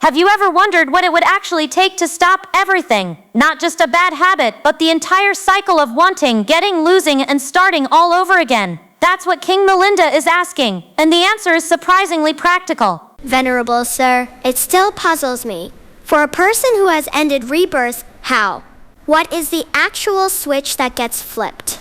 Have you ever wondered what it would actually take to stop everything? Not just a bad habit, but the entire cycle of wanting, getting, losing, and starting all over again. That's what King Milinda is asking, and the answer is surprisingly practical. Venerable Sir, it still puzzles me. For a person who has ended rebirth, how? What is the actual switch that gets flipped?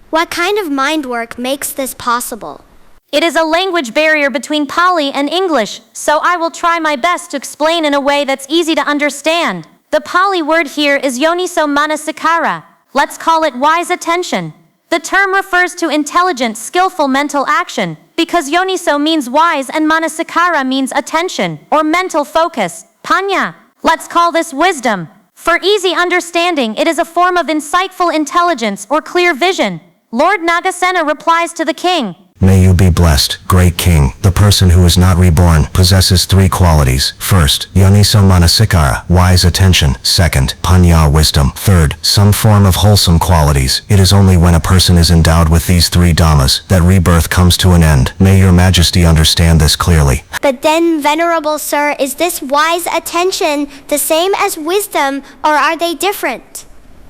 What kind of mind work makes this possible? It is a language barrier between Pali and English, so I will try my best to explain in a way that's easy to understand. The Pali word here is yoniso-manasikāra. Let's call it wise attention. The term refers to intelligent, skillful mental action, because yoniso means wise and manasikāra means attention, or mental focus, paññā. Let's call this wisdom. For easy understanding, it is a form of insightful intelligence or clear vision. Lord Nāgasena replies to the king, May you be blessed, great king. The person who is not reborn possesses three qualities. First, yoniso-manasikāra, wise attention. Second, paññā, wisdom. Third, some form of wholesome qualities. It is only when a person is endowed with these three dhammas that rebirth comes to an end. May your majesty understand this clearly. But then, Venerable Sir, is this wise attention the same as wisdom, or are they different?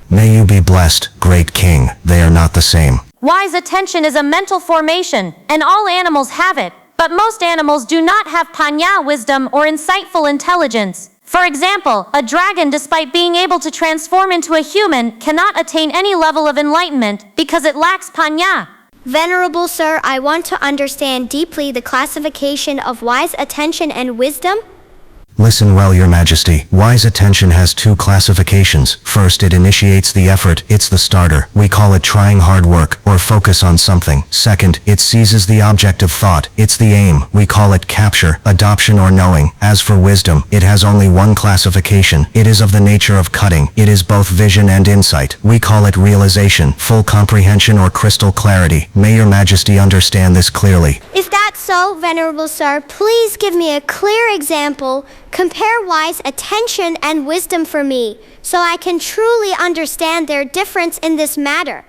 May you be blessed, great king. They are not the same. Wise attention is a mental formation, and all animals have it, but most animals do not have paññā, wisdom, or insightful intelligence. For example, a dragon, despite being able to transform into a human, cannot attain any level of enlightenment because it lacks paññā. Venerable Sir, I want to understand deeply the classification of wise attention and wisdom. Listen well, your majesty. Wise attention has two classifications. First, it initiates the effort. It's the starter. We call it trying hard work, or focus on something. Second, it seizes the object of thought. It's the aim. We call it capture, adoption, or knowing. As for wisdom, it has only one classification. It is of the nature of cutting. It is both vision and insight. We call it realization, full comprehension, or crystal clarity. May your majesty understand this clearly. Is that so, Venerable Sir? Please give me a clear example. Compare wise attention and wisdom for me, so I can truly understand their difference in this matter.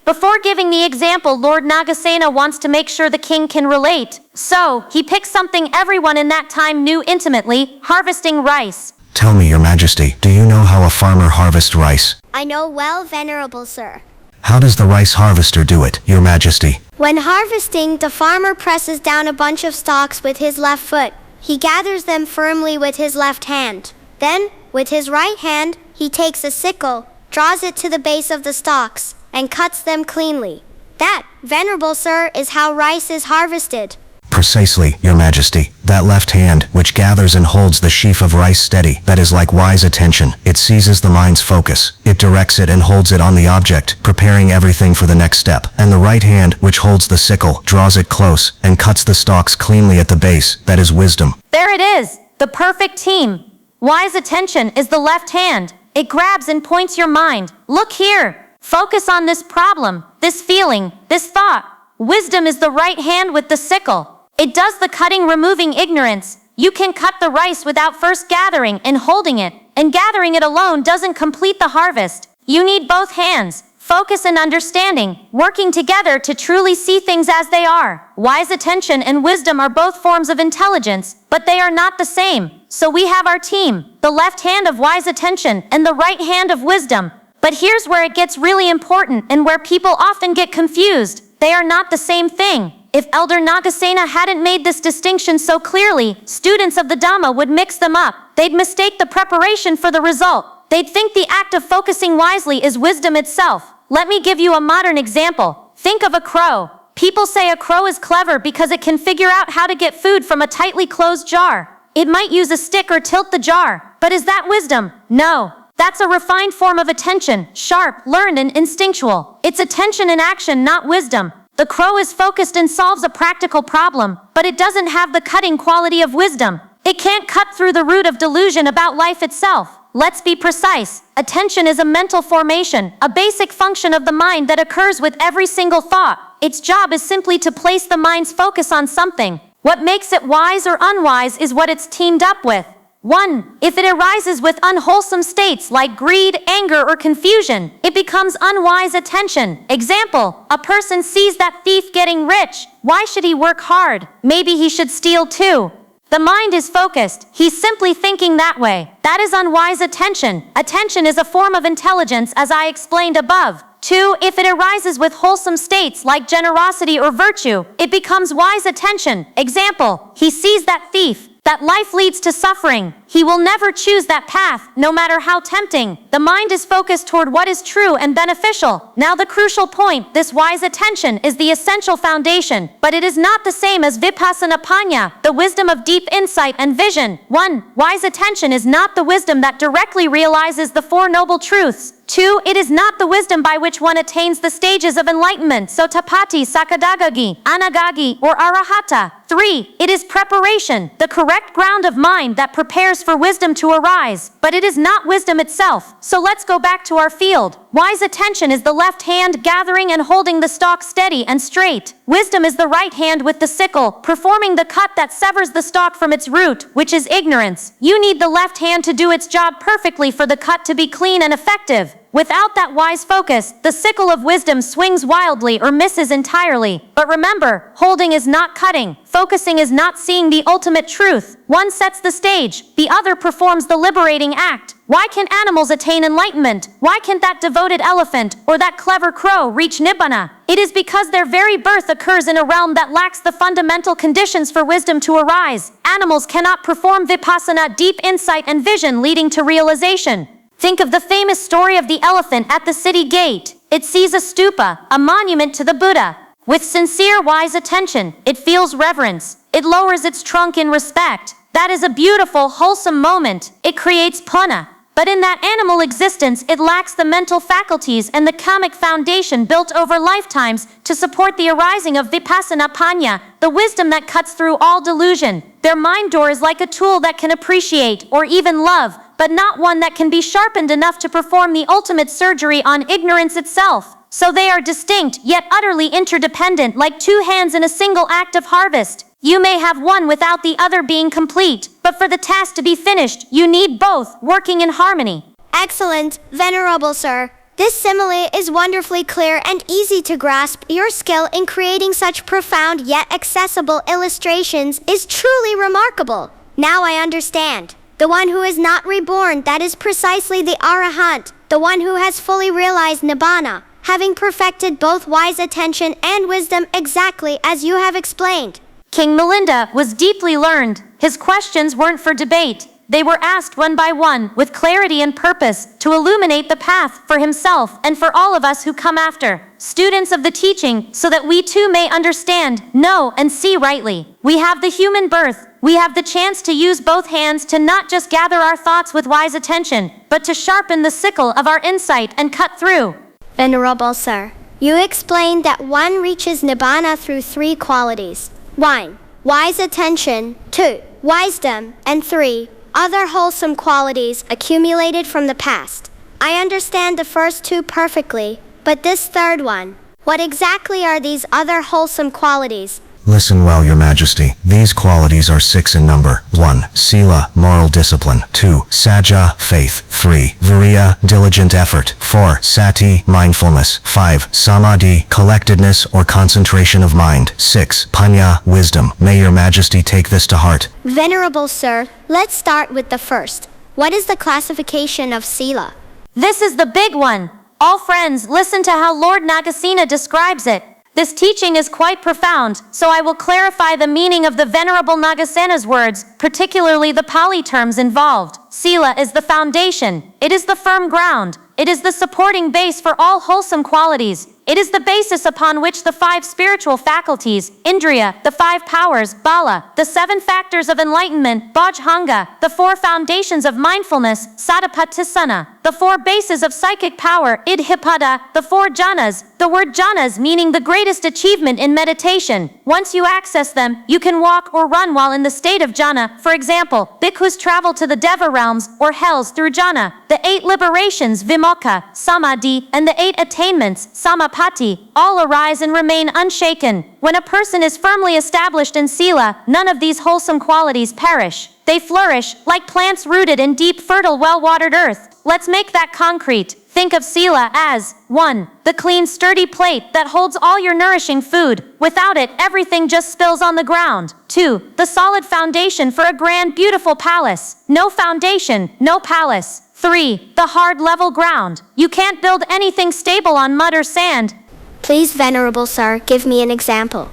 Before giving the example, Lord Nāgasena wants to make sure the king can relate. So, he picks something everyone in that time knew intimately, harvesting rice. Tell me, your majesty, do you know how a farmer harvests rice? I know well, Venerable Sir. How does the rice harvester do it, your majesty? When harvesting, the farmer presses down a bunch of stalks with his left foot. He gathers them firmly with his left hand. Then, with his right hand, he takes a sickle, draws it to the base of the stalks, and cuts them cleanly. That, Venerable Sir, is how rice is harvested. Precisely, your majesty. That left hand, which gathers and holds the sheaf of rice steady, that is like wise attention. It seizes the mind's focus. It directs it and holds it on the object, preparing everything for the next step. And the right hand, which holds the sickle, draws it close, and cuts the stalks cleanly at the base. That is wisdom. There it is, the perfect team. Wise attention is the left hand. It grabs and points your mind. Look here. Focus on this problem, this feeling, this thought. Wisdom is the right hand with the sickle. It does the cutting, removing ignorance. You can cut the rice without first gathering and holding it, and gathering it alone doesn't complete the harvest. You need both hands, focus and understanding, working together to truly see things as they are. Wise attention and wisdom are both forms of intelligence, but they are not the same. So we have our team, the left hand of wise attention and the right hand of wisdom. But here's where it gets really important and where people often get confused. They are not the same thing. If Elder Nāgasena hadn't made this distinction so clearly, students of the Dhamma would mix them up. They'd mistake the preparation for the result. They'd think the act of focusing wisely is wisdom itself. Let me give you a modern example. Think of a crow. People say a crow is clever because it can figure out how to get food from a tightly closed jar. It might use a stick or tilt the jar. But is that wisdom? No. That's a refined form of attention, sharp, learned, and instinctual. It's attention in action, not wisdom. The crow is focused and solves a practical problem, but it doesn't have the cutting quality of wisdom. It can't cut through the root of delusion about life itself. Let's be precise. Attention is a mental formation, a basic function of the mind that occurs with every single thought. Its job is simply to place the mind's focus on something. What makes it wise or unwise is what it's teamed up with. 1. If it arises with unwholesome states like greed, anger, or confusion, it becomes unwise attention. Example, a person sees that thief getting rich. Why should he work hard? Maybe he should steal too. The mind is focused. He's simply thinking that way. That is unwise attention. Attention is a form of intelligence, as I explained above. 2. If it arises with wholesome states like generosity or virtue, it becomes wise attention. Example, he sees that thief, that life leads to suffering. He will never choose that path, no matter how tempting. The mind is focused toward what is true and beneficial. Now the crucial point, this wise attention is the essential foundation, but it is not the same as vipassana paññā, the wisdom of deep insight and vision. 1. Wise attention is not the wisdom that directly realizes the Four Noble Truths. 2. It is not the wisdom by which one attains the stages of enlightenment, Sotappatti, Sakadagagi, Anagagi, or Arahata. 3. It is preparation, the correct ground of mind that prepares for wisdom to arise, but it is not wisdom itself. So let's go back to our field. Wise attention is the left hand gathering and holding the stalk steady and straight. Wisdom is the right hand with the sickle, performing the cut that severs the stalk from its root, which is ignorance. You need the left hand to do its job perfectly for the cut to be clean and effective. Without that wise focus, the sickle of wisdom swings wildly or misses entirely. But remember, holding is not cutting. Focusing is not seeing the ultimate truth. One sets the stage, the other performs the liberating act. Why can animals attain enlightenment? Why can't that devoted elephant or that clever crow reach Nibbāna? It is because their very birth occurs in a realm that lacks the fundamental conditions for wisdom to arise. Animals cannot perform vipassana, deep insight and vision leading to realization. Think of the famous story of the elephant at the city gate. It sees a stupa, a monument to the Buddha. With sincere, wise attention, it feels reverence. It lowers its trunk in respect. That is a beautiful, wholesome moment. It creates paññā. But in that animal existence, it lacks the mental faculties and the karmic foundation built over lifetimes to support the arising of vipassana paññā, the wisdom that cuts through all delusion. Their mind door is like a tool that can appreciate or even love, but not one that can be sharpened enough to perform the ultimate surgery on ignorance itself. So they are distinct, yet utterly interdependent, like two hands in a single act of harvest. You may have one without the other being complete, but for the task to be finished, you need both, working in harmony. Excellent, Venerable Sir. This simile is wonderfully clear and easy to grasp. Your skill in creating such profound yet accessible illustrations is truly remarkable. Now I understand. The one who is not reborn, that is precisely the Arahant, the one who has fully realized Nibbāna, having perfected both wise attention and wisdom exactly as you have explained. King Milinda was deeply learned. His questions weren't for debate. They were asked one by one with clarity and purpose to illuminate the path for himself and for all of us who come after, students of the teaching, so that we too may understand, know, and see rightly. We have the human birth. We have the chance to use both hands to not just gather our thoughts with wise attention, but to sharpen the sickle of our insight and cut through. Venerable Sir, you explained that one reaches Nibbāna through three qualities. 1. Wise attention. 2. Wisdom. And 3. Other wholesome qualities accumulated from the past. I understand the first two perfectly, but this third one, what exactly are these other wholesome qualities? Listen well, Your Majesty. These qualities are 6 in number. 1. Sila, moral discipline. 2. Sajja, faith. 3. Viriya, diligent effort. 4. Sati, mindfulness. 5. Samadhi, collectedness or concentration of mind. 6. Paññā, wisdom. May Your Majesty take this to heart. Venerable Sir, let's start with the first. What is the classification of Sila? This is the big one. All friends, listen to how Lord Nāgasena describes it. This teaching is quite profound, so I will clarify the meaning of the Venerable Nāgasena's words, particularly the Pali terms involved. Sila is the foundation. It is the firm ground. It is the supporting base for all wholesome qualities. It is the basis upon which the 5 spiritual faculties, Indriya, the 5 powers, Bala, the 7 factors of enlightenment, Bojjhanga, the 4 foundations of mindfulness, Satipatthana, the 4 bases of psychic power, Idhipada, the 4 jhanas, the word jhanas meaning the greatest achievement in meditation. Once you access them, you can walk or run while in the state of jhana. For example, bhikkhus travel to the Deva realms or hells through jhana. The 8 liberations, Vimokkha, Samadhi, and the 8 attainments, Samapatti, all arise and remain unshaken. When a person is firmly established in Sila, none of these wholesome qualities perish. They flourish, like plants rooted in deep, fertile, well-watered earth. Let's make that concrete. Think of Sila as 1. The clean, sturdy plate that holds all your nourishing food. Without it, everything just spills on the ground. 2. The solid foundation for a grand, beautiful palace. No foundation, no palace. 3. The hard, level ground. You can't build anything stable on mud or sand. Please, Venerable Sir, give me an example.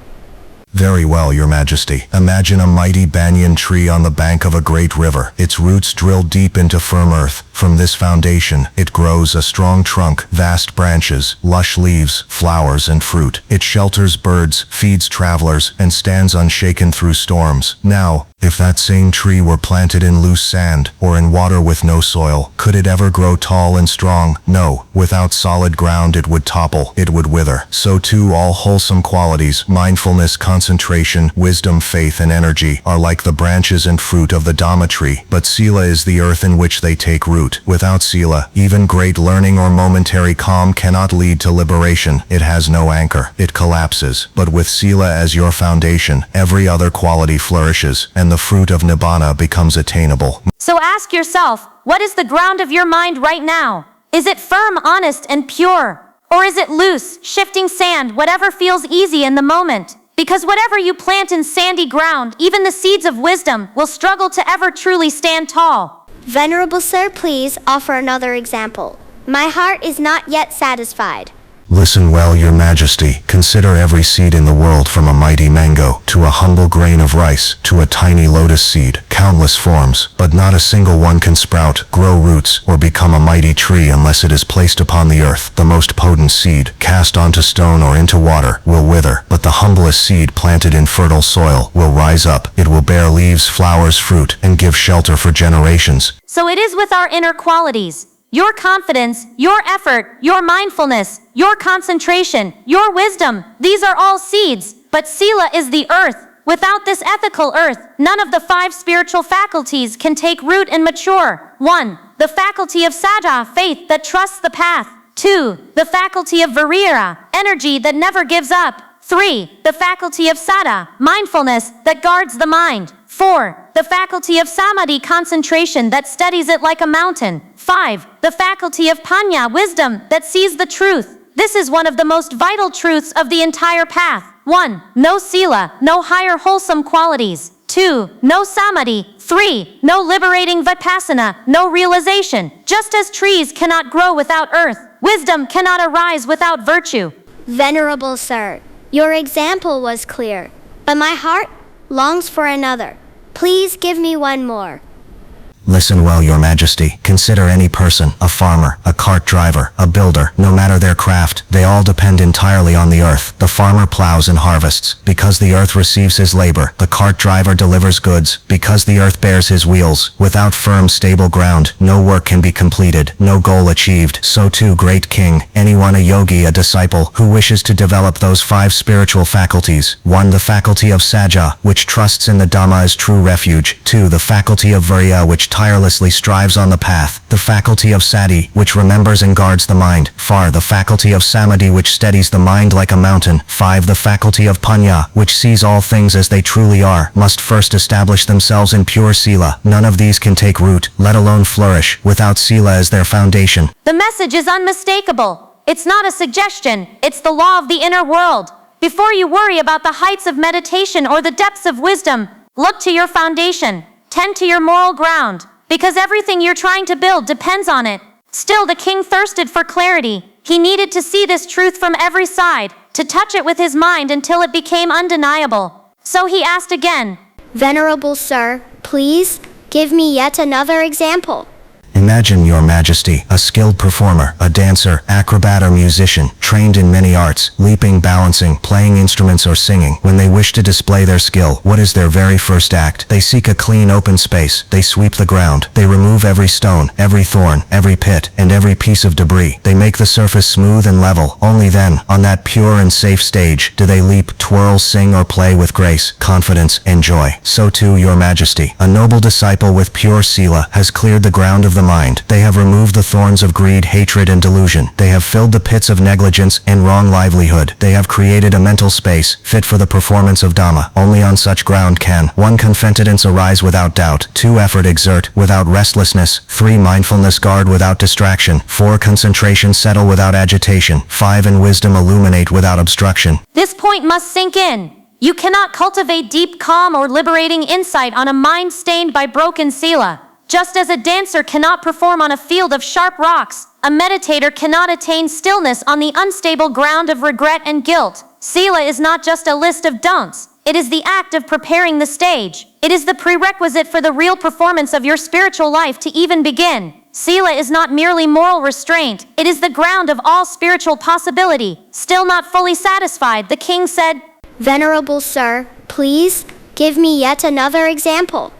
Very well, Your Majesty. Imagine a mighty banyan tree on the bank of a great river. Its roots drill deep into firm earth. From this foundation, it grows a strong trunk, vast branches, lush leaves, flowers, and fruit. It shelters birds, feeds travelers, and stands unshaken through storms. Now, if that same tree were planted in loose sand, or in water with no soil, could it ever grow tall and strong? No. Without solid ground it would topple, it would wither. So too all wholesome qualities, mindfulness, concentration, wisdom, faith, and energy, are like the branches and fruit of the Dhamma tree, but Sila is the earth in which they take root. Without Sila, even great learning or momentary calm cannot lead to liberation. It has no anchor. It collapses. But with Sila as your foundation, every other quality flourishes, and the fruit of Nibbāna becomes attainable. So ask yourself, what is the ground of your mind right now? Is it firm, honest, and pure? Or is it loose, shifting sand, whatever feels easy in the moment? Because whatever you plant in sandy ground, even the seeds of wisdom, will struggle to ever truly stand tall. Venerable Sir, please offer another example. My heart is not yet satisfied. Listen well, Your Majesty. Consider every seed in the world, from a mighty mango, to a humble grain of rice, to a tiny lotus seed. Countless forms, but not a single one can sprout, grow roots, or become a mighty tree unless it is placed upon the earth. The most potent seed, cast onto stone or into water, will wither, but the humblest seed planted in fertile soil will rise up. It will bear leaves, flowers, fruit, and give shelter for generations. So it is with our inner qualities. Your confidence, your effort, your mindfulness, your concentration, your wisdom, these are all seeds, but Sila is the earth. Without this ethical earth, none of the 5 spiritual faculties can take root and mature. 1. The faculty of Saddha, faith that trusts the path. 2. The faculty of Virya, energy that never gives up. 3. The faculty of Saddha, mindfulness that guards the mind. 4. The faculty of Samadhi, concentration that steadies it like a mountain. 5. The faculty of paññā, wisdom that sees the truth. This is one of the most vital truths of the entire path. 1. No Sila, no higher wholesome qualities. 2. No Samadhi. 3. No liberating vipassana, no realization. Just as trees cannot grow without earth, wisdom cannot arise without virtue. Venerable Sir, your example was clear, but my heart longs for another. Please give me one more. Listen well, Your Majesty. Consider any person, a farmer, a cart driver, a builder. No matter their craft, they all depend entirely on the earth. The farmer plows and harvests, because the earth receives his labor. The cart driver delivers goods, because the earth bears his wheels. Without firm, stable ground, no work can be completed, no goal achieved. So too, great king, anyone, a yogi, a disciple, who wishes to develop those 5 spiritual faculties. 1. The faculty of Saddha, which trusts in the Dhamma as true refuge. 2. The faculty of Virya, which tirelessly strives on the path. The faculty of Sati, which remembers and guards the mind. 4. The faculty of Samadhi, which steadies the mind like a mountain. 5. The faculty of paññā, which sees all things as they truly are, must first establish themselves in pure Sila. None of these can take root, let alone flourish, without Sila as their foundation. The message is unmistakable. It's not a suggestion, it's the law of the inner world. Before you worry about the heights of meditation or the depths of wisdom, look to your foundation. Tend to your moral ground, because everything you're trying to build depends on it. Still, the king thirsted for clarity. He needed to see this truth from every side, to touch it with his mind until it became undeniable. So he asked again, Venerable Sir, please give me yet another example. Imagine, Your Majesty, a skilled performer, a dancer, acrobat or musician, trained in many arts, leaping, balancing, playing instruments or singing. When they wish to display their skill, what is their very first act? They seek a clean open space, they sweep the ground, they remove every stone, every thorn, every pit, and every piece of debris. They make the surface smooth and level. Only then, on that pure and safe stage, do they leap, twirl, sing or play with grace, confidence, and joy. So too, Your Majesty, a noble disciple with pure Sila has cleared the ground of the mind. They have removed the thorns of greed, hatred, and delusion. They have filled the pits of negligence and wrong livelihood. They have created a mental space fit for the performance of Dhamma. Only on such ground can 1. Confidence arise without doubt, 2. Effort exert without restlessness, 3. Mindfulness guard without distraction, 4. Concentration settle without agitation, 5. And wisdom illuminate without obstruction. This point must sink in. You cannot cultivate deep calm or liberating insight on a mind stained by broken sila. Just as a dancer cannot perform on a field of sharp rocks, a meditator cannot attain stillness on the unstable ground of regret and guilt. Sila is not just a list of don'ts. It is the act of preparing the stage. It is the prerequisite for the real performance of your spiritual life to even begin. Sila is not merely moral restraint. It is the ground of all spiritual possibility. Still not fully satisfied, the king said, Venerable Sir, please, give me yet another example.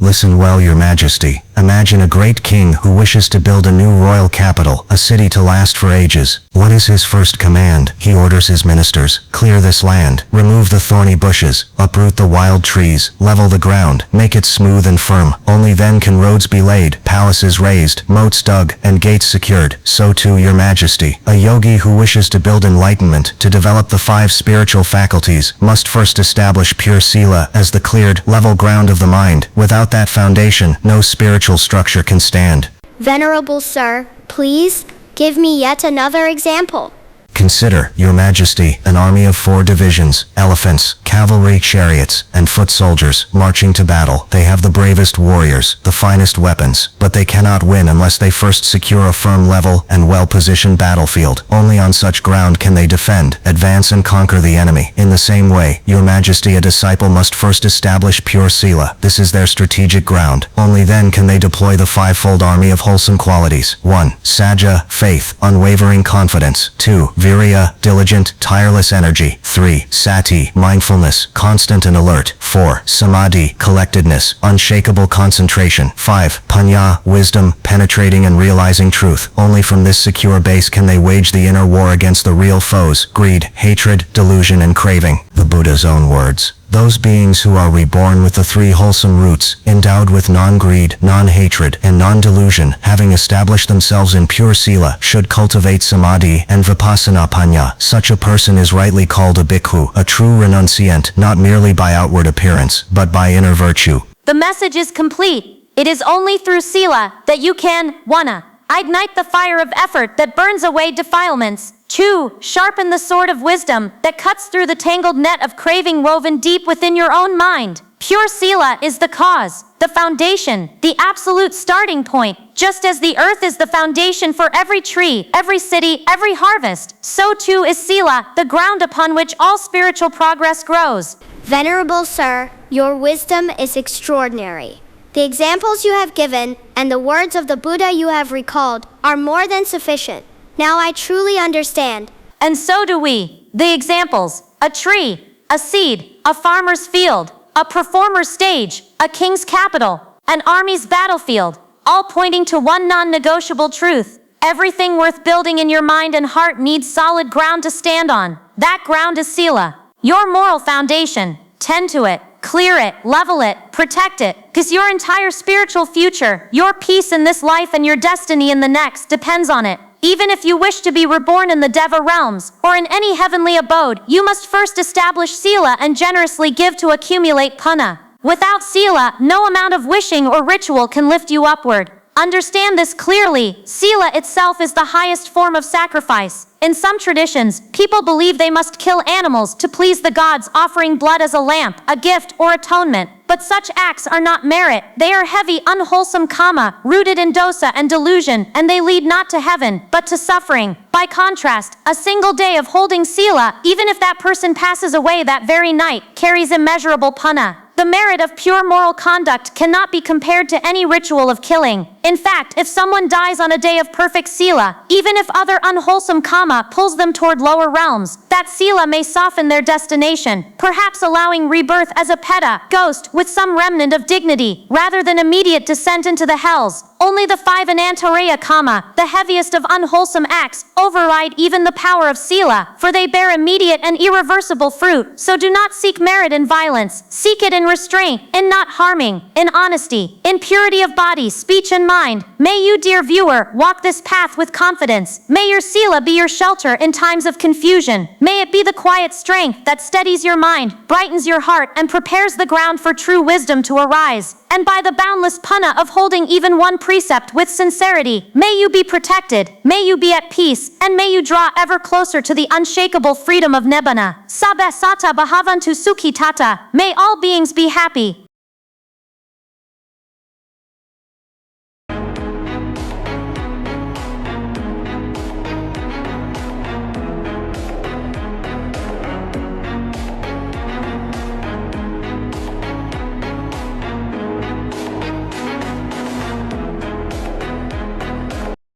Listen well, Your Majesty. Imagine a great king who wishes to build a new royal capital, a city to last for ages. What is his first command? He orders his ministers, clear this land, remove the thorny bushes, uproot the wild trees, level the ground, make it smooth and firm. Only then can roads be laid, palaces raised, moats dug, and gates secured. So too, Your Majesty, a yogi who wishes to build enlightenment, to develop the 5 spiritual faculties, must first establish pure sila as the cleared, level ground of the mind. Without that foundation, no spiritual structure can stand. Venerable Sir, please, give me yet another example. Consider, Your Majesty, an army of 4 divisions, elephants, cavalry, chariots, and foot soldiers, marching to battle. They have the bravest warriors, the finest weapons, but they cannot win unless they first secure a firm, level, and well-positioned battlefield. Only on such ground can they defend, advance, and conquer the enemy. In the same way, Your Majesty, a disciple must first establish pure sila. This is their strategic ground. Only then can they deploy the 5-fold army of wholesome qualities. 1. Sajja, faith, unwavering confidence. 2. Virya, diligent, tireless energy. 3. Sati, mindfulness, constant and alert. 4. Samadhi, collectedness, unshakable concentration. 5. Paññā, wisdom, penetrating and realizing truth. Only from this secure base can they wage the inner war against the real foes, greed, hatred, delusion, and craving. The Buddha's own words. Those beings who are reborn with the 3 wholesome roots, endowed with non-greed, non-hatred, and non-delusion, having established themselves in pure sila, should cultivate samadhi and vipassana paññā. Such a person is rightly called a bhikkhu, a true renunciant, not merely by outward appearance, but by inner virtue. The message is complete. It is only through sila that you can 1. Ignite the fire of effort that burns away defilements. 2. Sharpen the sword of wisdom that cuts through the tangled net of craving woven deep within your own mind. Pure sila is the cause, the foundation, the absolute starting point. Just as the earth is the foundation for every tree, every city, every harvest, so too is sila, the ground upon which all spiritual progress grows. Venerable Sir, your wisdom is extraordinary. The examples you have given, and the words of the Buddha you have recalled, are more than sufficient. Now I truly understand. And so do we. The examples: a tree, a seed, a farmer's field, a performer's stage, a king's capital, an army's battlefield, all pointing to one non-negotiable truth. Everything worth building in your mind and heart needs solid ground to stand on. That ground is sila, your moral foundation. Tend to it, clear it, level it, protect it, because your entire spiritual future, your peace in this life and your destiny in the next depends on it. Even if you wish to be reborn in the Deva realms, or in any heavenly abode, you must first establish sila and generously give to accumulate paññā. Without sila, no amount of wishing or ritual can lift you upward. Understand this clearly. Sila itself is the highest form of sacrifice. In some traditions, people believe they must kill animals to please the gods, offering blood as a lamp, a gift, or atonement. But such acts are not merit. They are heavy, unwholesome karma, rooted in dosa and delusion, and they lead not to heaven, but to suffering. By contrast, a single day of holding sila, even if that person passes away that very night, carries immeasurable paññā. The merit of pure moral conduct cannot be compared to any ritual of killing. In fact, if someone dies on a day of perfect sila, even if other unwholesome karma pulls them toward lower realms, that sila may soften their destination, perhaps allowing rebirth as a peta, ghost, with some remnant of dignity, rather than immediate descent into the hells. Only the 5 anantaraya karma, the heaviest of unwholesome acts, override even the power of sila, for they bear immediate and irreversible fruit. So do not seek merit in violence, seek it in restraint, in not harming, in honesty, in purity of body, speech, and mind. May you, dear viewer, walk this path with confidence. May your sila be your shelter in times of confusion. May it be the quiet strength that steadies your mind, brightens your heart, and prepares the ground for true wisdom to arise. And by the boundless paññā of holding even one precept with sincerity, may you be protected, may you be at peace, and may you draw ever closer to the unshakable freedom of Nibbāna. Sabbe sata bhavantu sukhi tata. May all beings be happy.